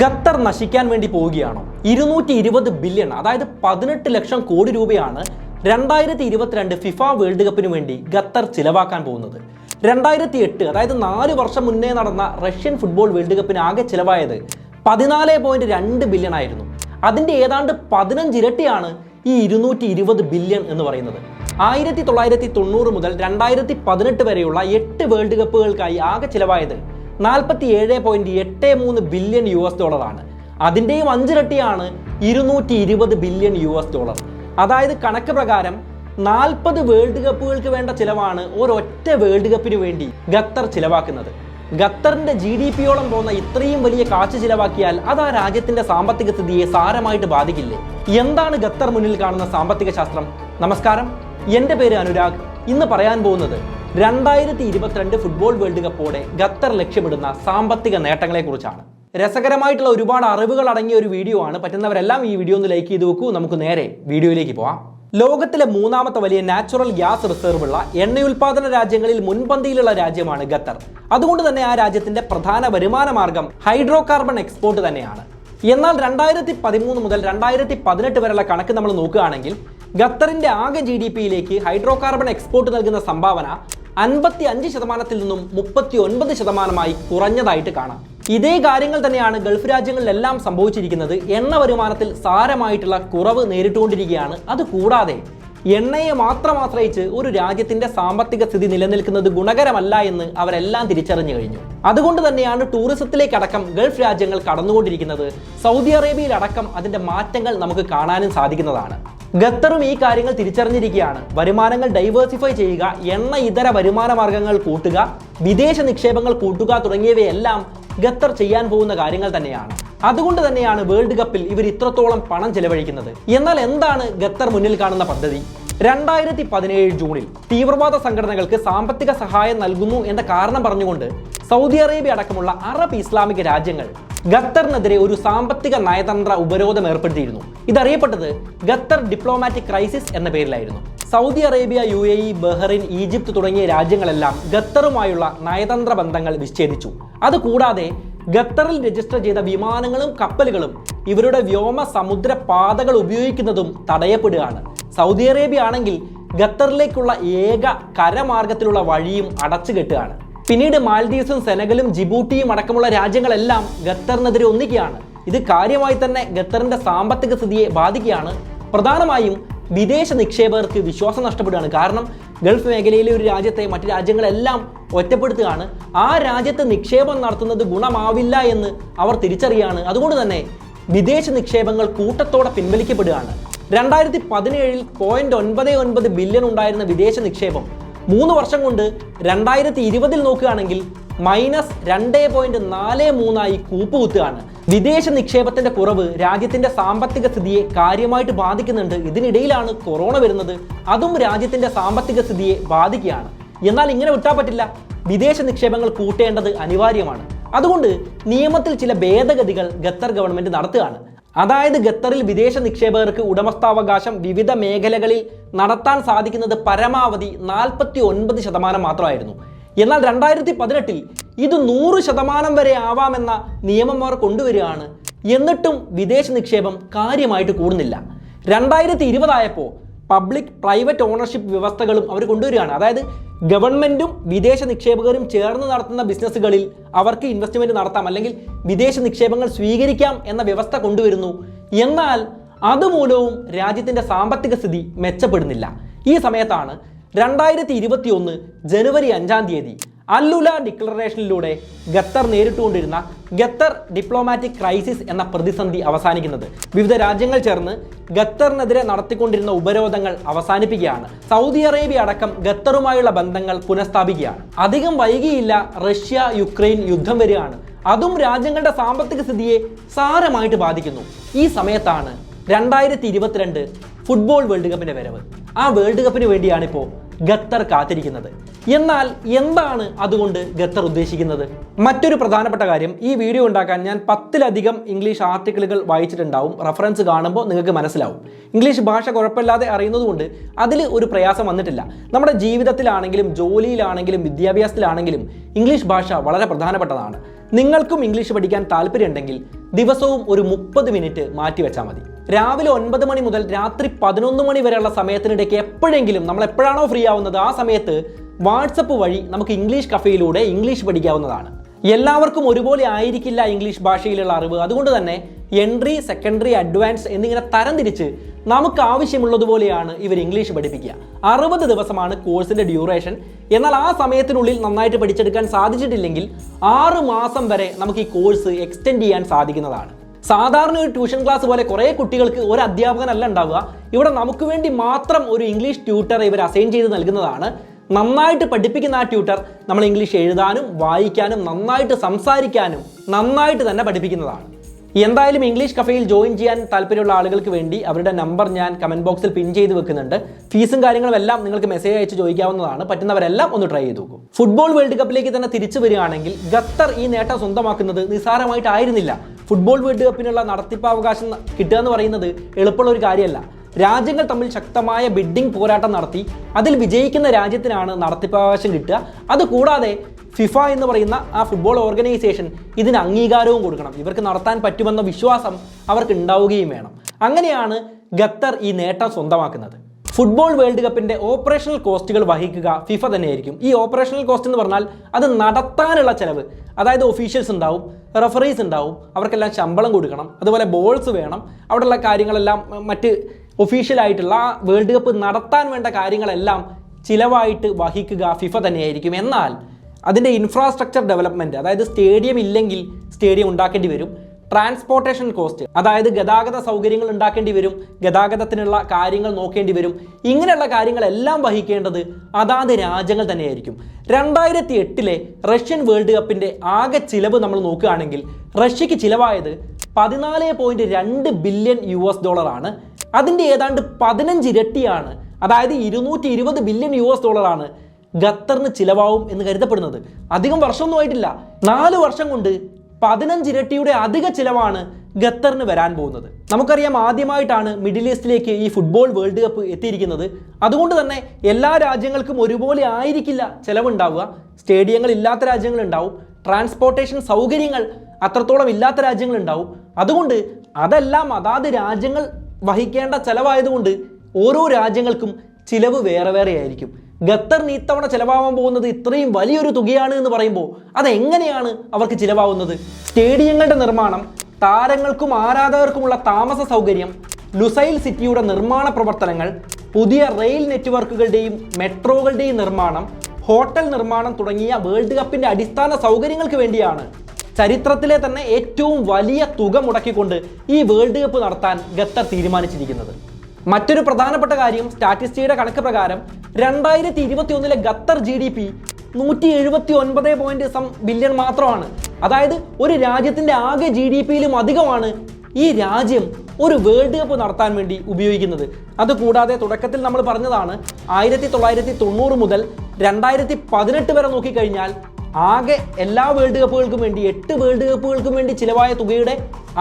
Qatar നശിക്കാൻ വേണ്ടി പോവുകയാണോ? 220 ബില്യൺ, അതായത് 18 ലക്ഷം കോടി രൂപയാണ് 2022 ഫിഫ വേൾഡ് കപ്പിന് വേണ്ടി ഖത്തർ ചിലവാക്കാൻ പോകുന്നത്. 2008, അതായത് 4 വർഷം മുന്നേ നടന്ന റഷ്യൻ ഫുട്ബോൾ വേൾഡ് കപ്പിന് ആകെ ചിലവായത് 14.2 ബില്യൺ ആയിരുന്നു. അതിൻ്റെ ഏതാണ്ട് 15 ഇരട്ടിയാണ് ഈ 220 ബില്യൺ എന്ന് പറയുന്നത്. 1990 മുതൽ 2018 വരെയുള്ള 8 വേൾഡ് കപ്പുകൾക്കായി ആകെ ചിലവായത് 47.83 ബില്യൺ US$. അതിൻ്റെയും 5 ഇരട്ടിയാണ് 220 ബില്യൺ US$. അതായത് കണക്ക് പ്രകാരം 40 വേൾഡ് കപ്പുകൾക്ക് വേണ്ട ചിലവാണ് ഒരൊറ്റ വേൾഡ് കപ്പിന് വേണ്ടി ഖത്തർ ചിലവാക്കുന്നത്. ഖത്തറിന്റെ GDP-യോളം പോകുന്ന ഇത്രയും വലിയ കാശ് ചിലവാക്കിയാൽ അത് ആ രാജ്യത്തിന്റെ സാമ്പത്തിക സ്ഥിതിയെ സാരമായിട്ട് ബാധിക്കില്ലേ? എന്താണ് ഖത്തർ മുന്നിൽ കാണുന്ന സാമ്പത്തിക ശാസ്ത്രം? നമസ്കാരം, എൻ്റെ പേര് അനുരാഗ്. ഇന്ന് പറയാൻ പോകുന്നത് 2022 ഫുട്ബോൾ വേൾഡ് കപ്പോടെ ഖത്തർ ലക്ഷ്യമിടുന്ന സാമ്പത്തിക നേട്ടങ്ങളെ കുറിച്ചാണ്. രസകരമായിട്ടുള്ള ഒരുപാട് അറിവുകൾ അടങ്ങിയ ഒരു വീഡിയോ ആണ്. പറ്റുന്നവരെല്ലാം ഈ വീഡിയോ ഒന്ന് ലൈക്ക് ചെയ്ത് വെക്കൂ. നമുക്ക് നേരെ വീഡിയോയിലേക്ക് പോവാം. ലോകത്തിലെ 3ാമത്തെ വലിയ നാച്ചുറൽ ഗ്യാസ് റിസർവ് ഉള്ള എണ്ണയുൽപാദന രാജ്യങ്ങളിൽ മുൻപന്തിയിലുള്ള രാജ്യമാണ് ഖത്തർ. അതുകൊണ്ട് തന്നെ ആ രാജ്യത്തിന്റെ പ്രധാന വരുമാന മാർഗം ഹൈഡ്രോ കാർബൺ എക്സ്പോർട്ട് തന്നെയാണ്. എന്നാൽ 2013 മുതൽ 2018 വരെയുള്ള കണക്ക് നമ്മൾ നോക്കുകയാണെങ്കിൽ ഖത്തറിന്റെ ആകെ GDP-യിലേക്ക് ഹൈഡ്രോ കാർബൺ എക്സ്പോർട്ട് നൽകുന്ന സംഭാവന 55% നിന്നും 39% കുറഞ്ഞതായിട്ട് കാണാം. ഇതേ കാര്യങ്ങൾ തന്നെയാണ് ഗൾഫ് രാജ്യങ്ങളിലെല്ലാം സംഭവിച്ചിരിക്കുന്നത്. എണ്ണ വരുമാനത്തിൽ സാരമായിട്ടുള്ള കുറവ് നേരിട്ടുകൊണ്ടിരിക്കുകയാണ്. അതുകൂടാതെ എണ്ണയെ മാത്രം ആശ്രയിച്ച് ഒരു രാജ്യത്തിന്റെ സാമ്പത്തിക സ്ഥിതി നിലനിൽക്കുന്നത് ഗുണകരമല്ല എന്ന് അവരെല്ലാം തിരിച്ചറിഞ്ഞു കഴിഞ്ഞു. അതുകൊണ്ട് തന്നെയാണ് ടൂറിസത്തിലേക്കടക്കം ഗൾഫ് രാജ്യങ്ങൾ കടന്നുകൊണ്ടിരിക്കുന്നത്. സൗദി അറേബ്യയിലടക്കം അതിന്റെ മാറ്റങ്ങൾ നമുക്ക് കാണാനും സാധിക്കുന്നതാണ്. ഖത്തറും ഈ കാര്യങ്ങൾ തിരിച്ചറിഞ്ഞിരിക്കുകയാണ്. വരുമാനങ്ങൾ ഡൈവേഴ്സിഫൈ ചെയ്യുക, എണ്ണ ഇതര വരുമാന മാർഗങ്ങൾ കൂട്ടുക, വിദേശ നിക്ഷേപങ്ങൾ കൂട്ടുക തുടങ്ങിയവയെല്ലാം ഖത്തർ ചെയ്യാൻ പോകുന്ന കാര്യങ്ങൾ തന്നെയാണ്. അതുകൊണ്ട് തന്നെയാണ് വേൾഡ് കപ്പിൽ ഇവർ ഇത്രത്തോളം പണം ചെലവഴിക്കുന്നത്. എന്നാൽ എന്താണ് ഖത്തർ മുന്നിൽ കാണുന്ന പദ്ധതി? 2017 ജൂണിൽ തീവ്രവാദ സംഘടനകൾക്ക് സാമ്പത്തിക സഹായം നൽകുന്നു എന്ന കാരണം പറഞ്ഞുകൊണ്ട് സൗദി അറേബ്യ അടക്കമുള്ള അറബ് ഇസ്ലാമിക രാജ്യങ്ങൾ ഖത്തറിനെതിരെ ഒരു സാമ്പത്തിക നയതന്ത്ര ഉപരോധം ഏർപ്പെടുത്തിയിരുന്നു. ഇതറിയപ്പെട്ടത് ഖത്തർ ഡിപ്ലോമാറ്റിക് ക്രൈസിസ് എന്ന പേരിലായിരുന്നു. Saudi Arabia, UAE, Bahrain, Egypt തുടങ്ങിയ രാജ്യങ്ങളെല്ലാം ഖത്തറുമായുള്ള നയതന്ത്ര ബന്ധങ്ങൾ വിച്ഛേദിച്ചു. അതുകൂടാതെ ഖത്തറിൽ രജിസ്റ്റർ ചെയ്ത വിമാനങ്ങളും കപ്പലുകളും ഇവരുടെ വ്യോമ സമുദ്ര പാതകൾ ഉപയോഗിക്കുന്നതും തടയപ്പെടുകയാണ്. സൗദി അറേബ്യ ആണെങ്കിൽ ഖത്തറിലേക്കുള്ള ഏക കരമാർഗത്തിലുള്ള വഴിയും അടച്ചുകെട്ടുകയാണ്. പിന്നീട് മാൽദീവ്സും സെനഗലും ജിബൂട്ടിയും അടക്കമുള്ള രാജ്യങ്ങളെല്ലാം ഖത്തറിനെതിരെ ഒന്നിക്കുകയാണ്. ഇത് കാര്യമായി തന്നെ ഖത്തറിന്റെ സാമ്പത്തിക സ്ഥിതിയെ ബാധിക്കുകയാണ്. പ്രധാനമായും വിദേശ നിക്ഷേപകർക്ക് വിശ്വാസം നഷ്ടപ്പെടുകയാണ്. കാരണം ഗൾഫ് മേഖലയിലെ ഒരു രാജ്യത്തെ മറ്റു രാജ്യങ്ങളെല്ലാം ഒറ്റപ്പെടുത്തുകയാണ്. ആ രാജ്യത്ത് നിക്ഷേപം നടത്തുന്നത് ഗുണമാവില്ല എന്ന് അവർ തിരിച്ചറിയുകയാണ്. അതുകൊണ്ട് തന്നെ വിദേശ നിക്ഷേപങ്ങൾ കൂട്ടത്തോടെ പിൻവലിക്കപ്പെടുകയാണ്. 2017 0.99 ബില്യൺ ഉണ്ടായിരുന്ന വിദേശ നിക്ഷേപം 3 വർഷം കൊണ്ട് 2020 നോക്കുകയാണെങ്കിൽ -2.43 കൂപ്പുകുത്തുകയാണ്. വിദേശ നിക്ഷേപത്തിന്റെ കുറവ് രാജ്യത്തിന്റെ സാമ്പത്തിക സ്ഥിതിയെ കാര്യമായിട്ട് ബാധിക്കുന്നുണ്ട്. ഇതിനിടയിലാണ് കൊറോണ വരുന്നത്. അതും രാജ്യത്തിന്റെ സാമ്പത്തിക സ്ഥിതിയെ ബാധിക്കുകയാണ്. എന്നാൽ ഇങ്ങനെ വിട്ടാൽ പറ്റില്ല. വിദേശ നിക്ഷേപങ്ങൾ കൂട്ടേണ്ടത് അനിവാര്യമാണ്. അതുകൊണ്ട് നിയമത്തിൽ ചില ഭേദഗതികൾ ഖത്തർ ഗവൺമെന്റ് നടത്തുകയാണ്. അതായത് ഖത്തറിൽ വിദേശ നിക്ഷേപകർക്ക് ഉടമസ്ഥാവകാശം വിവിധ മേഖലകളിൽ നടത്താൻ സാധിക്കുന്നത് പരമാവധി 49% മാത്രമായിരുന്നു. എന്നാൽ 2018 ഇത് 100% വരെ ആവാമെന്ന നിയമം അവർ കൊണ്ടുവരികയാണ്. എന്നിട്ടും വിദേശ നിക്ഷേപം കാര്യമായിട്ട് കൂടുന്നില്ല. 2020 ആയപ്പോൾ പബ്ലിക് പ്രൈവറ്റ് ഓണർഷിപ്പ് വ്യവസ്ഥകളും അവർ കൊണ്ടുവരികയാണ്. അതായത് ഗവൺമെന്റും വിദേശ നിക്ഷേപകരും ചേർന്ന് നടത്തുന്ന ബിസിനസ്സുകളിൽ അവർക്ക് ഇൻവെസ്റ്റ്മെന്റ് നടത്താം, അല്ലെങ്കിൽ വിദേശ നിക്ഷേപങ്ങൾ സ്വീകരിക്കാം എന്ന വ്യവസ്ഥ കൊണ്ടുവരുന്നു. എന്നാൽ അതുമൂലവും രാജ്യത്തിന്റെ സാമ്പത്തിക സ്ഥിതി മെച്ചപ്പെടുന്നില്ല. ഈ സമയത്താണ് 2021 ജനുവരി 5-ാം തീയതി അല്ലുല ഡിക്ലറേഷനിലൂടെ ഖത്തർ നേരിട്ടുകൊണ്ടിരുന്ന ഖത്തർ ഡിപ്ലോമാറ്റിക് ക്രൈസിസ് എന്ന പ്രതിസന്ധി അവസാനിക്കുന്നത്. വിവിധ രാജ്യങ്ങൾ ചേർന്ന് ഖത്തറിനെതിരെ നടത്തിക്കൊണ്ടിരുന്ന ഉപരോധങ്ങൾ അവസാനിപ്പിക്കുകയാണ്. സൗദി അറേബ്യ അടക്കം ഖത്തറുമായുള്ള ബന്ധങ്ങൾ പുനഃസ്ഥാപിക്കുകയാണ്. അധികം വൈകിയില്ല റഷ്യ യുക്രൈൻ യുദ്ധം വരികയാണ്. അതും രാജ്യങ്ങളുടെ സാമ്പത്തിക സ്ഥിതിയെ സാരമായിട്ട് ബാധിക്കുന്നു. ഈ സമയത്താണ് 2022 ഫുട്ബോൾ വേൾഡ് കപ്പിന്റെ വരവ്. ആ വേൾഡ് കപ്പിന് വേണ്ടിയാണ് ഇപ്പോൾ ഖത്തർ കാത്തിരിക്കുന്നത്. എന്നാൽ എന്താണ് അതുകൊണ്ട് ഖത്തർ ഉദ്ദേശിക്കുന്നത്? മറ്റൊരു പ്രധാനപ്പെട്ട കാര്യം, ഈ വീഡിയോ ഉണ്ടാക്കാൻ ഞാൻ 10-ലധികം ഇംഗ്ലീഷ് ആർട്ടിക്കിളുകൾ വായിച്ചിട്ടുണ്ടാവും. റഫറൻസ് കാണുമ്പോൾ നിങ്ങൾക്ക് മനസ്സിലാവും. ഇംഗ്ലീഷ് ഭാഷ കുഴപ്പമില്ലാതെ അറിയുന്നതുകൊണ്ട് അതിൽ ഒരു പ്രയാസം വന്നിട്ടില്ല. നമ്മുടെ ജീവിതത്തിലാണെങ്കിലും ജോലിയിലാണെങ്കിലും വിദ്യാഭ്യാസത്തിലാണെങ്കിലും ഇംഗ്ലീഷ് ഭാഷ വളരെ പ്രധാനപ്പെട്ടതാണ്. നിങ്ങൾക്കും ഇംഗ്ലീഷ് പഠിക്കാൻ താല്പര്യമുണ്ടെങ്കിൽ ദിവസവും ഒരു 30 മിനിറ്റ് മാറ്റിവെച്ചാൽ മതി. രാവിലെ 9 മണി മുതൽ രാത്രി 11 മണി വരെയുള്ള സമയത്തിനിടയ്ക്ക് എപ്പോഴെങ്കിലും നമ്മൾ എപ്പോഴാണോ ഫ്രീ ആവുന്നത് ആ സമയത്ത് വാട്സപ്പ് വഴി നമുക്ക് ഇംഗ്ലീഷ് കഫേയിലൂടെ ഇംഗ്ലീഷ് പഠിക്കാവുന്നതാണ്. എല്ലാവർക്കും ഒരുപോലെ ആയിരിക്കില്ല ഇംഗ്ലീഷ് ഭാഷയിലുള്ള അറിവ്. അതുകൊണ്ട് തന്നെ എൻട്രി, സെക്കൻഡറി, അഡ്വാൻസ് എന്നിങ്ങനെ തരംതിരിച്ച് നമുക്ക് ആവശ്യമുള്ളതുപോലെയാണ് ഇവർ ഇംഗ്ലീഷ് പഠിപ്പിക്കുക. 60 ദിവസമാണ് കോഴ്സിന്റെ ഡ്യൂറേഷൻ. എന്നാൽ ആ സമയത്തിനുള്ളിൽ നന്നായിട്ട് പഠിച്ചെടുക്കാൻ സാധിച്ചിട്ടില്ലെങ്കിൽ 6 മാസം വരെ നമുക്ക് ഈ കോഴ്സ് എക്സ്റ്റെൻഡ് ചെയ്യാൻ സാധിക്കുന്നതാണ്. സാധാരണ ഒരു ട്യൂഷൻ ക്ലാസ് പോലെ കുറേ കുട്ടികൾക്ക് ഒരു അധ്യാപകനല്ല ഉണ്ടാവുക. ഇവിടെ നമുക്ക് വേണ്ടി മാത്രം ഒരു ഇംഗ്ലീഷ് ട്യൂട്ടറെ ഇവർ അസൈൻ ചെയ്ത് നൽകുന്നതാണ്. നന്നായിട്ട് പഠിപ്പിക്കുന്ന ആ ട്യൂട്ടർ നമ്മൾ ഇംഗ്ലീഷ് എഴുതാനും വായിക്കാനും നന്നായിട്ട് സംസാരിക്കാനും നന്നായിട്ട് തന്നെ പഠിപ്പിക്കുന്നതാണ്. എന്തായാലും ഇംഗ്ലീഷ് കഫേയിൽ ജോയിൻ ചെയ്യാൻ താല്പര്യമുള്ള ആളുകൾക്ക് വേണ്ടി അവരുടെ നമ്പർ ഞാൻ കമന്റ് ബോക്സിൽ പിൻ ചെയ്ത് വെക്കുന്നുണ്ട്. ഫീസും കാര്യങ്ങളും എല്ലാം നിങ്ങൾക്ക് മെസ്സേജ് അയച്ച് ചോദിക്കാവുന്നതാണ്. പറ്റുന്നവരെല്ലാം ഒന്ന് ട്രൈ ചെയ്ത് നോക്കൂ. ഫുട്ബോൾ വേൾഡ് കപ്പിലേക്ക് തന്നെ തിരിച്ചു വരികയാണെങ്കിൽ ഖത്തർ ഈ നേട്ടം സ്വന്തമാക്കുന്നത് നിസ്സാരമായിട്ടായിരുന്നില്ല. ഫുട്ബോൾ വേൾഡ് കപ്പിനുള്ള നടത്തിപ്പാവകാശം കിട്ടുക എന്ന് പറയുന്നത് എളുപ്പമുള്ള ഒരു കാര്യമല്ല. രാജ്യങ്ങൾ തമ്മിൽ ശക്തമായ ബിഡ്ഡിംഗ് പോരാട്ടം നടത്തി അതിൽ വിജയിക്കുന്ന രാജ്യത്തിനാണ് നടത്തിപ്പാവകാശം കിട്ടുക. അതുകൂടാതെ ഫിഫ എന്ന് പറയുന്ന ആ ഫുട്ബോൾ ഓർഗനൈസേഷൻ ഇതിന് അംഗീകാരവും കൊടുക്കണം. ഇവർക്ക് നടത്താൻ പറ്റുമെന്ന വിശ്വാസം അവർക്ക് ഉണ്ടാവുകയും വേണം. അങ്ങനെയാണ് ഖത്തർ ഈ നേട്ടം സ്വന്തമാക്കുന്നത്. ഫുട്ബോൾ വേൾഡ് കപ്പിന്റെ ഓപ്പറേഷണൽ കോസ്റ്റുകൾ വഹിക്കുക ഫിഫ തന്നെയായിരിക്കും. ഈ ഓപ്പറേഷണൽ കോസ്റ്റ് എന്ന് പറഞ്ഞാൽ അത് നടത്താനുള്ള ചെലവ്. അതായത് ഒഫീഷ്യൽസ് ഉണ്ടാവും, റെഫറീസ് ഉണ്ടാവും, അവർക്കെല്ലാം ശമ്പളം കൊടുക്കണം, അതുപോലെ ബോൾസ് വേണം, അവിടെയുള്ള കാര്യങ്ങളെല്ലാം മറ്റ് ഒഫീഷ്യലായിട്ടുള്ള വേൾഡ് കപ്പ് നടത്താൻ വേണ്ട കാര്യങ്ങളെല്ലാം ചിലവായിട്ട് വഹിക്കുക ഫിഫ തന്നെയായിരിക്കും. എന്നാൽ അതിൻ്റെ ഇൻഫ്രാസ്ട്രക്ചർ ഡെവലപ്മെൻറ്റ്, അതായത് സ്റ്റേഡിയം ഇല്ലെങ്കിൽ സ്റ്റേഡിയം ഉണ്ടാക്കേണ്ടി വരും. ട്രാൻസ്പോർട്ടേഷൻ കോസ്റ്റ്, അതായത് ഗതാഗത സൗകര്യങ്ങൾ ഉണ്ടാക്കേണ്ടി വരും, ഗതാഗതത്തിനുള്ള കാര്യങ്ങൾ നോക്കേണ്ടി വരും. ഇങ്ങനെയുള്ള കാര്യങ്ങളെല്ലാം വഹിക്കേണ്ടത് അതാത് രാജ്യങ്ങൾ തന്നെയായിരിക്കും. 2008 റഷ്യൻ വേൾഡ് കപ്പിൻ്റെ ആകെ ചിലവ് നമ്മൾ നോക്കുകയാണെങ്കിൽ റഷ്യക്ക് ചിലവായത് $14.2 ബില്യൺ ആണ്. അതിൻ്റെ ഏതാണ്ട് 15 ഇരട്ടിയാണ്, അതായത് $220 ബില്യൺ ഖത്തറിന് ചിലവാവും എന്ന് കരുതപ്പെടുന്നത്. അധികം വർഷമൊന്നും ആയിട്ടില്ല, 4 വർഷം കൊണ്ട് 15 ഇരട്ടിയുടെ അധിക ചിലവാണ് ഖത്തറിന് വരാൻ പോകുന്നത്. നമുക്കറിയാം, ആദ്യമായിട്ടാണ് മിഡിൽ ഈസ്റ്റിലേക്ക് ഈ ഫുട്ബോൾ വേൾഡ് കപ്പ് എത്തിയിരിക്കുന്നത്. അതുകൊണ്ട് തന്നെ എല്ലാ രാജ്യങ്ങൾക്കും ഒരുപോലെ ആയിരിക്കില്ല ചിലവുണ്ടാവുക. സ്റ്റേഡിയങ്ങൾ ഇല്ലാത്ത രാജ്യങ്ങളുണ്ടാവും, ട്രാൻസ്പോർട്ടേഷൻ സൗകര്യങ്ങൾ അത്രത്തോളം ഇല്ലാത്ത രാജ്യങ്ങളുണ്ടാവും. അതുകൊണ്ട് അതെല്ലാം അതാത് രാജ്യങ്ങൾ വഹിക്കേണ്ട ചിലവായതുകൊണ്ട് ഓരോ രാജ്യങ്ങൾക്കും ചിലവ് വേറെ വേറെ ആയിരിക്കും. ഖത്തറിന് ഇത്തവണ ചിലവാകാൻ പോകുന്നത് ഇത്രയും വലിയൊരു തുകയാണ് എന്ന് പറയുമ്പോൾ അതെങ്ങനെയാണ് അവർക്ക് ചിലവാകുന്നത്? സ്റ്റേഡിയങ്ങളുടെ നിർമ്മാണം, താരങ്ങൾക്കും ആരാധകർക്കുമുള്ള താമസ സൗകര്യം, ലുസൈൽ സിറ്റിയുടെ നിർമ്മാണ പ്രവർത്തനങ്ങൾ, പുതിയ റെയിൽ നെറ്റ്വർക്കുകളുടെയും മെട്രോകളുടെയും നിർമ്മാണം, ഹോട്ടൽ നിർമ്മാണം തുടങ്ങിയ വേൾഡ് കപ്പിന്റെ അടിസ്ഥാന സൗകര്യങ്ങൾക്ക് വേണ്ടിയാണ് ചരിത്രത്തിലെ തന്നെ ഏറ്റവും വലിയ തുക മുടക്കിക്കൊണ്ട് ഈ വേൾഡ് കപ്പ് നടത്താൻ ഖത്തർ തീരുമാനിച്ചിരിക്കുന്നത്. മറ്റൊരു പ്രധാനപ്പെട്ട കാര്യം, സ്റ്റാറ്റിസ്റ്റിയുടെ കണക്ക് പ്രകാരം 2021 ഖത്തർ GDP 179 ബില്യൺ മാത്രമാണ്. അതായത് ഒരു രാജ്യത്തിന്റെ ആകെ GDPയിലും അധികമാണ് ഈ രാജ്യം ഒരു വേൾഡ് കപ്പ് നടത്താൻ വേണ്ടി ഉപയോഗിക്കുന്നത്. അതുകൂടാതെ തുടക്കത്തിൽ നമ്മൾ പറഞ്ഞതാണ് 1990 മുതൽ 2018 വരെ നോക്കിക്കഴിഞ്ഞാൽ ആകെ എല്ലാ വേൾഡ് കപ്പുകൾക്കും വേണ്ടി 8 വേൾഡ് കപ്പുകൾക്കും വേണ്ടി ചിലവായ തുകയുടെ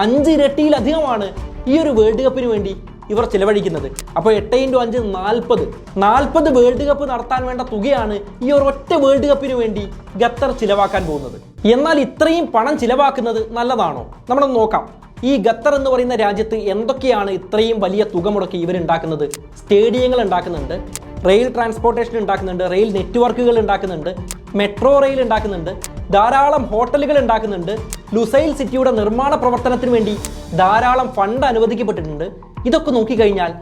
5 ഇരട്ടിയിലധികമാണ് ഈ ഒരു വേൾഡ് കപ്പിന് വേണ്ടി ഇവർ ചിലവഴിക്കുന്നത്. അപ്പോൾ 8 × 5 40 വേൾഡ് കപ്പ് നടത്താൻ വേണ്ട തുകയാണ് ഈ ഒരൊറ്റ വേൾഡ് കപ്പിന് വേണ്ടി ഖത്തർ ചിലവാക്കാൻ പോകുന്നത്. എന്നാൽ ഇത്രയും പണം ചിലവാക്കുന്നത് നല്ലതാണോ? നമ്മളൊന്ന് നോക്കാം. ഈ ഖത്തർ എന്ന് പറയുന്ന രാജ്യത്ത് എന്തൊക്കെയാണ് ഇത്രയും വലിയ തുക മുടക്കി ഇവരുണ്ടാക്കുന്നത്? സ്റ്റേഡിയങ്ങൾ ഉണ്ടാക്കുന്നുണ്ട്, റെയിൽ ട്രാൻസ്പോർട്ടേഷൻ ഉണ്ടാക്കുന്നുണ്ട്, റെയിൽ നെറ്റ്വർക്കുകൾ ഉണ്ടാക്കുന്നുണ്ട്, മെട്രോ റെയിൽ ഉണ്ടാക്കുന്നുണ്ട്, ധാരാളം ഹോട്ടലുകൾ ഉണ്ടാക്കുന്നുണ്ട്, ലുസൈൽ സിറ്റിയുടെ നിർമ്മാണ പ്രവർത്തനത്തിന് വേണ്ടി ധാരാളം ഫണ്ട് അനുവദിക്കപ്പെട്ടിട്ടുണ്ട്. ഇതൊക്കെ നോക്കിക്കഴിഞ്ഞാൽ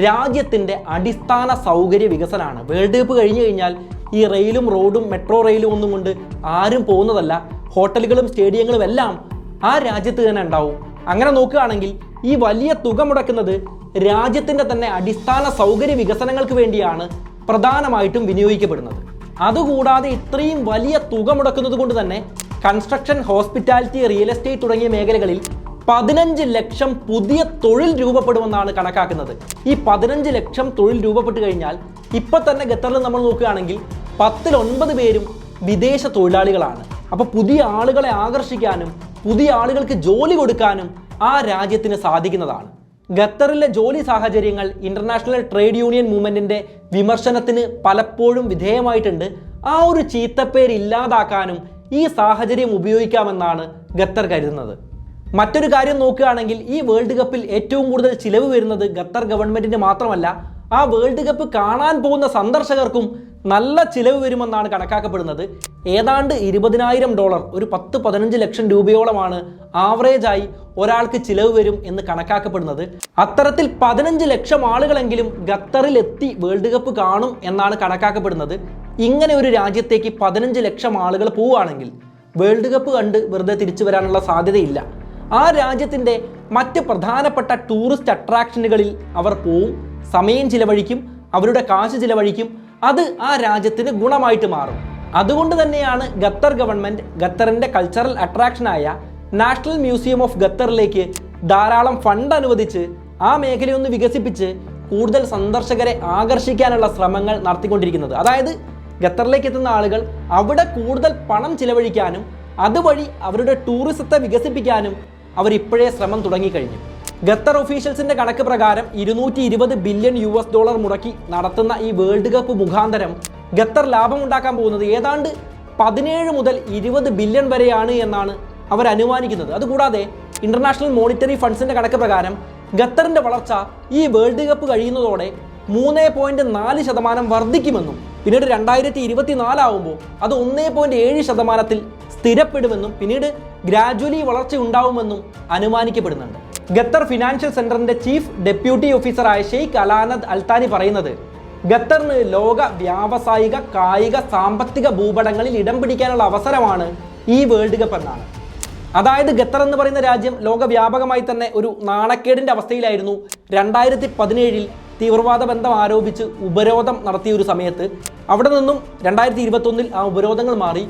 രാജ്യത്തിൻ്റെ അടിസ്ഥാന സൗകര്യ വികസനമാണ്. വേൾഡ് കപ്പ് കഴിഞ്ഞു കഴിഞ്ഞാൽ ഈ റെയിലും റോഡും മെട്രോ റെയിലും ഒന്നും കൊണ്ട് ആരും പോകുന്നതല്ല. ഹോട്ടലുകളും സ്റ്റേഡിയങ്ങളും എല്ലാം ആ രാജ്യത്ത് തന്നെ ഉണ്ടാവും. അങ്ങനെ നോക്കുകയാണെങ്കിൽ ഈ വലിയ തുക മുടക്കുന്നത് രാജ്യത്തിൻ്റെ തന്നെ അടിസ്ഥാന സൗകര്യ വികസനങ്ങൾക്ക് വേണ്ടിയാണ് പ്രധാനമായിട്ടും വിനിയോഗിക്കപ്പെടുന്നത്. അതുകൂടാതെ ഇത്രയും വലിയ തുക മുടക്കുന്നത് കൊണ്ട് തന്നെ കൺസ്ട്രക്ഷൻ, ഹോസ്പിറ്റാലിറ്റി, റിയൽ എസ്റ്റേറ്റ് തുടങ്ങിയ മേഖലകളിൽ 15 ലക്ഷം പുതിയ തൊഴിൽ രൂപപ്പെടുമെന്നാണ് കണക്കാക്കുന്നത്. ഈ 15 ലക്ഷം തൊഴിൽ രൂപപ്പെട്ട് കഴിഞ്ഞാൽ ഇപ്പം തന്നെ ഖത്തറിൽ നമ്മൾ നോക്കുകയാണെങ്കിൽ 10-ൽ 9 പേരും വിദേശ തൊഴിലാളികളാണ്. അപ്പോൾ പുതിയ ആളുകളെ ആകർഷിക്കാനും പുതിയ ആളുകൾക്ക് ജോലി കൊടുക്കാനും ആ രാജ്യത്തിന് സാധിക്കുന്നതാണ്. ഖത്തറിലെ ജോലി സാഹചര്യങ്ങൾ ഇന്റർനാഷണൽ ട്രേഡ് യൂണിയൻ മൂവ്മെന്റിന്റെ വിമർശനത്തിന് പലപ്പോഴും വിധേയമായിട്ടുണ്ട്. ആ ഒരു ചീത്തപ്പേര് ഇല്ലാതാക്കാനും ഈ സാഹചര്യം ഉപയോഗിക്കാമെന്നാണ് ഖത്തർ കരുതുന്നത്. മറ്റൊരു കാര്യം നോക്കുകയാണെങ്കിൽ ഈ വേൾഡ് കപ്പിൽ ഏറ്റവും കൂടുതൽ ചിലവ് വരുന്നത് ഖത്തർ ഗവൺമെന്റിന് മാത്രമല്ല, ആ വേൾഡ് കപ്പ് കാണാൻ പോകുന്ന സന്ദർശകർക്കും നല്ല ചിലവ് വരുമെന്നാണ് കണക്കാക്കപ്പെടുന്നത്. ഏതാണ്ട് $20,000, ഒരു 10-15 ലക്ഷം രൂപയോളമാണ് ആവറേജായി ഒരാൾക്ക് ചിലവ് വരും എന്ന് കണക്കാക്കപ്പെടുന്നത്. അത്തരത്തിൽ 15 ലക്ഷം ആളുകളെങ്കിലും ഖത്തറിൽ എത്തി വേൾഡ് കപ്പ് കാണും എന്നാണ് കണക്കാക്കപ്പെടുന്നത്. ഇങ്ങനെ ഒരു രാജ്യത്തേക്ക് 15 ലക്ഷം ആളുകൾ പോവുകയാണെങ്കിൽ വേൾഡ് കപ്പ് കണ്ട് വെറുതെ തിരിച്ചു വരാനുള്ള സാധ്യതയില്ല. ആ രാജ്യത്തിൻ്റെ മറ്റ് പ്രധാനപ്പെട്ട ടൂറിസ്റ്റ് അട്രാക്ഷനുകളിൽ അവർ പോവും, സമയം ചിലവഴിക്കും, അവരുടെ കാശ് ചിലവഴിക്കും. അത് ആ രാജ്യത്തിന് ഗുണമായിട്ട് മാറും. അതുകൊണ്ട് തന്നെയാണ് ഖത്തർ ഗവൺമെൻറ് ഖത്തറിൻ്റെ കൾച്ചറൽ അട്രാക്ഷനായ നാഷണൽ മ്യൂസിയം ഓഫ് ഖത്തറിലേക്ക് ധാരാളം ഫണ്ട് അനുവദിച്ച് ആ മേഖലയൊന്ന് വികസിപ്പിച്ച് കൂടുതൽ സന്ദർശകരെ ആകർഷിക്കാനുള്ള ശ്രമങ്ങൾ നടത്തിക്കൊണ്ടിരിക്കുന്നത്. അതായത് ഖത്തറിലേക്ക് എത്തുന്ന ആളുകൾ അവിടെ കൂടുതൽ പണം ചിലവഴിക്കാനും അതുവഴി അവരുടെ ടൂറിസത്തെ വികസിപ്പിക്കാനും അവരിപ്പോഴേ ശ്രമം തുടങ്ങിക്കഴിഞ്ഞു. ഖത്തർ ഒഫീഷ്യൽസിന്റെ കണക്ക് പ്രകാരം $220 ബില്യൺ മുടക്കി നടത്തുന്ന ഈ വേൾഡ് കപ്പ് മുഖാന്തരം ഖത്തർ ലാഭമുണ്ടാക്കാൻ പോകുന്നത് ഏതാണ്ട് 17 മുതൽ 20 ബില്യൺ വരെയാണ് എന്നാണ് അവർ അനുമാനിക്കുന്നത്. അതുകൂടാതെ ഇന്റർനാഷണൽ മോണിറ്ററി ഫണ്ട്സിന്റെ കണക്ക് പ്രകാരം ഖത്തറിന്റെ വളർച്ച ഈ വേൾഡ് കപ്പ് കഴിയുന്നതോടെ 3.4% വർദ്ധിക്കുമെന്നും പിന്നീട് 2024 ആവുമ്പോൾ അത് 1.7% സ്ഥിരപ്പെടുമെന്നും പിന്നീട് ഗ്രാജുവലി വളർച്ച ഉണ്ടാവുമെന്നും അനുമാനിക്കപ്പെടുന്നുണ്ട്. ഖത്തർ ഫിനാൻഷ്യൽ സെന്ററിന്റെ ചീഫ് ഡെപ്യൂട്ടി ഓഫീസറായ ഷെയ്ഖ് അലാനദ് അൽത്താനി പറയുന്നത് ഖത്തറിന് ലോക വ്യാവസായിക, കായിക, സാമ്പത്തിക ഭൂപടങ്ങളിൽ ഇടം പിടിക്കാനുള്ള അവസരമാണ് ഈ വേൾഡ് കപ്പ് എന്നാണ്. അതായത് ഖത്തർ എന്ന് പറയുന്ന രാജ്യം ലോകവ്യാപകമായി തന്നെ ഒരു നാണക്കേടിന്റെ അവസ്ഥയിലായിരുന്നു. 2017 തീവ്രവാദ ബന്ധം ആരോപിച്ച് ഉപരോധം നടത്തിയ ഒരു സമയത്ത് അവിടെ നിന്നും 2021 ആ ഉപരോധങ്ങൾ മാറി.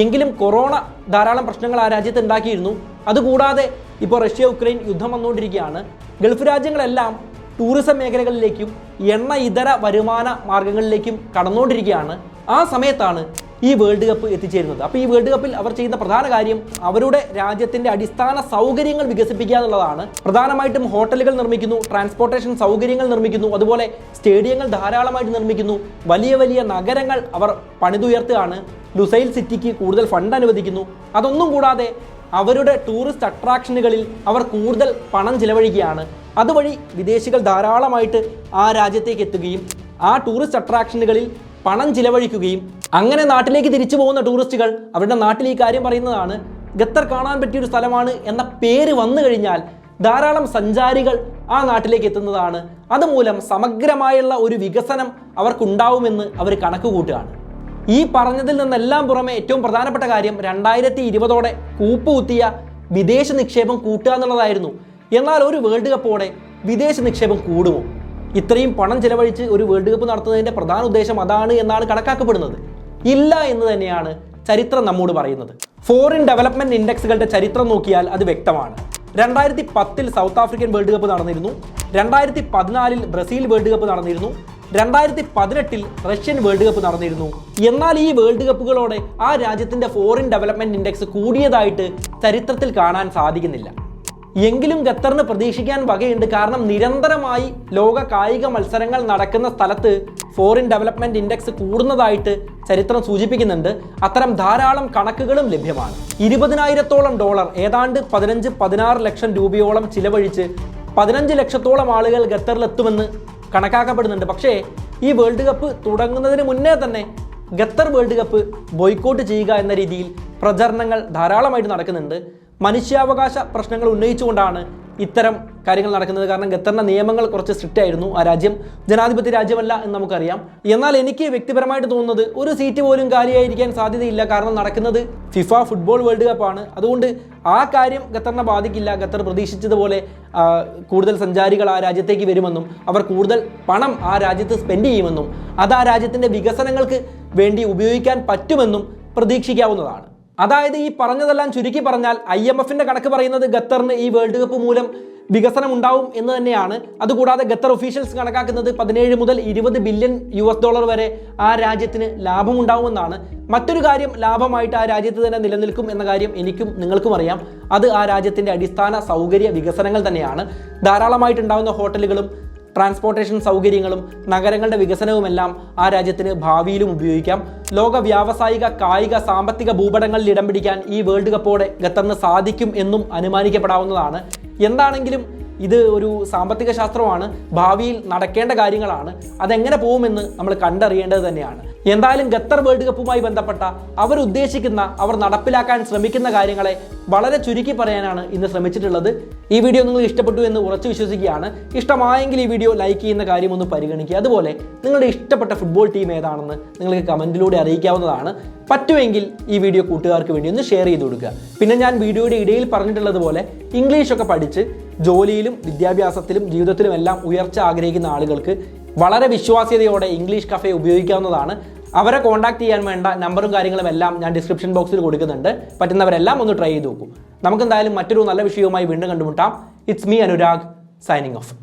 എങ്കിലും കൊറോണ ധാരാളം പ്രശ്നങ്ങൾ ആ രാജ്യത്ത് ഉണ്ടാക്കിയിരുന്നു. അതുകൂടാതെ ഇപ്പോൾ റഷ്യ യുക്രൈൻ യുദ്ധം വന്നുകൊണ്ടിരിക്കുകയാണ്. ഗൾഫ് രാജ്യങ്ങളെല്ലാം ടൂറിസം മേഖലകളിലേക്കും എണ്ണ ഇതര വരുമാന മാർഗങ്ങളിലേക്കും കടന്നുകൊണ്ടിരിക്കുകയാണ്. ആ സമയത്താണ് ഈ വേൾഡ് കപ്പ് എത്തിച്ചേരുന്നത്. അപ്പോൾ ഈ വേൾഡ് കപ്പിൽ അവർ ചെയ്യുന്ന പ്രധാന കാര്യം അവരുടെ രാജ്യത്തിൻ്റെ അടിസ്ഥാന സൗകര്യങ്ങൾ വികസിപ്പിക്കുക എന്നുള്ളതാണ്. പ്രധാനമായിട്ടും ഹോട്ടലുകൾ നിർമ്മിക്കുന്നു, ട്രാൻസ്പോർട്ടേഷൻ സൗകര്യങ്ങൾ നിർമ്മിക്കുന്നു, അതുപോലെ സ്റ്റേഡിയങ്ങൾ ധാരാളമായിട്ട് നിർമ്മിക്കുന്നു, വലിയ വലിയ നഗരങ്ങൾ അവർ പണിതുയർത്തുകയാണ്, ലുസൈൽ സിറ്റിക്ക് കൂടുതൽ ഫണ്ട് അനുവദിക്കുന്നു. അതൊന്നും കൂടാതെ അവരുടെ ടൂറിസ്റ്റ് അട്രാക്ഷനുകളിൽ അവർ കൂടുതൽ പണം ചിലവഴിക്കുകയാണ്. അതുവഴി വിദേശികൾ ധാരാളമായിട്ട് ആ രാജ്യത്തേക്ക് എത്തുകയും ആ ടൂറിസ്റ്റ് അട്രാക്ഷനുകളിൽ പണം ചിലവഴിക്കുകയും അങ്ങനെ നാട്ടിലേക്ക് തിരിച്ചു പോകുന്ന ടൂറിസ്റ്റുകൾ അവരുടെ നാട്ടിൽ ഈ കാര്യം പറയുന്നതാണ്, ഖത്തർ കാണാൻ പറ്റിയൊരു സ്ഥലമാണ് എന്ന പേര് വന്നു കഴിഞ്ഞാൽ ധാരാളം സഞ്ചാരികൾ ആ നാട്ടിലേക്ക് എത്തുന്നതാണ്. അതുമൂലം സമഗ്രമായുള്ള ഒരു വികസനം അവർക്കുണ്ടാവുമെന്ന് അവർ കണക്ക് കൂട്ടുകയാണ്. ഈ പറഞ്ഞതിൽ നിന്നെല്ലാം പുറമെ ഏറ്റവും പ്രധാനപ്പെട്ട കാര്യം 2020 കൂപ്പുകുത്തിയ വിദേശ നിക്ഷേപം കൂട്ടുക എന്നുള്ളതായിരുന്നു. എന്നാൽ ഒരു വേൾഡ് കപ്പോടെ വിദേശ നിക്ഷേപം കൂടുമോ? ഇത്രയും പണം ചെലവഴിച്ച് ഒരു വേൾഡ് കപ്പ് നടത്തുന്നതിൻ്റെ പ്രധാന ഉദ്ദേശം അതാണ് എന്നാണ് കണക്കാക്കപ്പെടുന്നത്. ഇല്ല എന്ന് തന്നെയാണ് ചരിത്രം നമ്മോട് പറയുന്നത്. ഫോറിൻ ഡെവലപ്മെന്റ് ഇൻഡെക്സുകളുടെ ചരിത്രം നോക്കിയാൽ അത് വ്യക്തമാണ്. 2010 സൗത്ത് ആഫ്രിക്കൻ വേൾഡ് കപ്പ് നടന്നിരുന്നു, 2014 ബ്രസീൽ വേൾഡ് കപ്പ് നടന്നിരുന്നു, 2018 റഷ്യൻ വേൾഡ് കപ്പ് നടന്നിരുന്നു. എന്നാൽ ഈ വേൾഡ് കപ്പുകളോടെ ആ രാജ്യത്തിൻ്റെ ഫോറിൻ ഡെവലപ്മെന്റ് ഇൻഡെക്സ് കൂടിയതായിട്ട് ചരിത്രത്തിൽ കാണാൻ സാധിക്കുന്നില്ല. എങ്കിലും ഖത്തറിന് പ്രതീക്ഷിക്കാൻ വകയുണ്ട്. കാരണം നിരന്തരമായി ലോക കായിക മത്സരങ്ങൾ നടക്കുന്ന സ്ഥലത്ത് ഫോറിൻ ഡെവലപ്മെന്റ് ഇൻഡെക്സ് കൂടുന്നതായിട്ട് ചരിത്രം സൂചിപ്പിക്കുന്നുണ്ട്. അത്തരം ധാരാളം കണക്കുകളും ലഭ്യമാണ്. $20,000 ഏതാണ്ട് 15-16 ലക്ഷം രൂപയോളം ചിലവഴിച്ച് 15 ലക്ഷത്തോളം ആളുകൾ ഖത്തറിലെത്തുമെന്ന് കണക്കാക്കപ്പെടുന്നുണ്ട്. പക്ഷേ ഈ വേൾഡ് കപ്പ് തുടങ്ങുന്നതിന് മുന്നേ തന്നെ ഖത്തർ വേൾഡ് കപ്പ് ബോയ്ക്കോട്ട് ചെയ്യുക എന്ന രീതിയിൽ പ്രചരണങ്ങൾ ധാരാളമായിട്ട് നടക്കുന്നുണ്ട്. മനുഷ്യാവകാശ പ്രശ്നങ്ങൾ ഉന്നയിച്ചുകൊണ്ടാണ് ഇത്തരം കാര്യങ്ങൾ നടക്കുന്നത്. കാരണം ഖത്തറിൻ്റെ നിയമങ്ങൾ കുറച്ച് സ്ട്രിക്റ്റ് ആയിരുന്നു. ആ രാജ്യം ജനാധിപത്യ രാജ്യമല്ല എന്ന് നമുക്കറിയാം. എന്നാൽ എനിക്ക് വ്യക്തിപരമായിട്ട് തോന്നുന്നത് ഒരു സീറ്റ് പോലും കാലിയായിരിക്കാൻ സാധ്യതയില്ല. കാരണം നടക്കുന്നത് ഫിഫ ഫുട്ബോൾ വേൾഡ് കപ്പാണ്. അതുകൊണ്ട് ആ കാര്യം ഖത്തറിനെ ബാധിക്കില്ല. ഖത്തർ പ്രതീക്ഷിച്ചതുപോലെ കൂടുതൽ സഞ്ചാരികൾ ആ രാജ്യത്തേക്ക് വരുമെന്നും അവർ കൂടുതൽ പണം ആ രാജ്യത്ത് സ്പെൻഡ് ചെയ്യുമെന്നും അത് ആ രാജ്യത്തിൻ്റെ വികസനങ്ങൾക്ക് വേണ്ടി ഉപയോഗിക്കാൻ പറ്റുമെന്നും പ്രതീക്ഷിക്കാവുന്നതാണ്. അതായത് ഈ പറഞ്ഞതെല്ലാം ചുരുക്കി പറഞ്ഞാൽ IMFന്റെ കണക്ക് പറയുന്നത് ഖത്തറിന് ഈ വേൾഡ് കപ്പ് മൂലം വികസനം ഉണ്ടാവും എന്ന് തന്നെയാണ്. അതുകൂടാതെ ഖത്തർ ഒഫീഷ്യൽസ് കണക്കാക്കുന്നത് 17 മുതൽ 20 ബില്യൺ US വരെ ആ രാജ്യത്തിന് ലാഭമുണ്ടാവുമെന്നാണ്. മറ്റൊരു കാര്യം ലാഭമായിട്ട് ആ രാജ്യത്ത് തന്നെ നിലനിൽക്കും എന്ന കാര്യം എനിക്കും നിങ്ങൾക്കും അറിയാം. അത് ആ രാജ്യത്തിൻ്റെ അടിസ്ഥാന സൗകര്യ വികസനങ്ങൾ തന്നെയാണ്. ധാരാളമായിട്ടുണ്ടാകുന്ന ഹോട്ടലുകളും ട്രാൻസ്പോർട്ടേഷൻ സൗകര്യങ്ങളും നഗരങ്ങളുടെ വികസനവുമെല്ലാം ആ രാജ്യത്തിന് ഭാവിയിലും ഉപയോഗിക്കാം. ലോക വ്യാവസായിക, കായിക, സാമ്പത്തിക ഭൂപടങ്ങളിൽ ഇടം പിടിക്കാൻ ഈ വേൾഡ് കപ്പോടെ ഖത്തറിന് സാധിക്കും എന്നും അനുമാനിക്കപ്പെടാവുന്നതാണ്. എന്താണെങ്കിലും ഇത് ഒരു സാമ്പത്തിക ശാസ്ത്രമാണ്, ഭാവിയിൽ നടക്കേണ്ട കാര്യങ്ങളാണ്. അതെങ്ങനെ പോകുമെന്ന് നമ്മൾ കണ്ടറിയേണ്ടത് തന്നെയാണ്. എന്തായാലും ഖത്തർ വേൾഡ് കപ്പുമായി ബന്ധപ്പെട്ട അവർ നടപ്പിലാക്കാൻ ശ്രമിക്കുന്ന കാര്യങ്ങളെ വളരെ ചുരുക്കി പറയാനാണ് ഇന്ന് ശ്രമിച്ചിട്ടുള്ളത്. ഈ വീഡിയോ നിങ്ങൾക്ക് ഇഷ്ടപ്പെട്ടു എന്ന് ഉറച്ചു വിശ്വസിക്കുകയാണ്. ഇഷ്ടമായെങ്കിൽ ഈ വീഡിയോ ലൈക്ക് ചെയ്യുന്ന കാര്യം ഒന്ന് പരിഗണിക്കുക. അതുപോലെ നിങ്ങളുടെ ഇഷ്ടപ്പെട്ട ഫുട്ബോൾ ടീം ഏതാണെന്ന് നിങ്ങൾക്ക് കമൻറ്റിലൂടെ അറിയിക്കാവുന്നതാണ്. പറ്റുമെങ്കിൽ ഈ വീഡിയോ കൂട്ടുകാർക്ക് വേണ്ടി ഒന്ന് ഷെയർ ചെയ്ത് കൊടുക്കുക. പിന്നെ ഞാൻ വീഡിയോയുടെ ഇടയിൽ പറഞ്ഞിട്ടുള്ളതുപോലെ ഇംഗ്ലീഷൊക്കെ പഠിച്ച് ജോലിയിലും വിദ്യാഭ്യാസത്തിലും ജീവിതത്തിലും എല്ലാം ഉയർച്ച ആഗ്രഹിക്കുന്ന ആളുകൾക്ക് വളരെ വിശ്വാസ്യതയോടെ ഇംഗ്ലീഷ് കഫേ ഉപയോഗിക്കാവുന്നതാണ്. അവരെ കോൺടാക്ട് ചെയ്യാൻ വേണ്ട നമ്പറും കാര്യങ്ങളും എല്ലാം ഞാൻ ഡിസ്ക്രിപ്ഷൻ ബോക്സിൽ കൊടുക്കുന്നുണ്ട്. പറ്റുന്നവരെല്ലാം ഒന്ന് ട്രൈ ചെയ്ത് നോക്കൂ. നമുക്കെന്തായാലും മറ്റൊരു നല്ല വിഷയവുമായി വീണ്ടും കണ്ടുമുട്ടാം. It's me Anurag, signing off.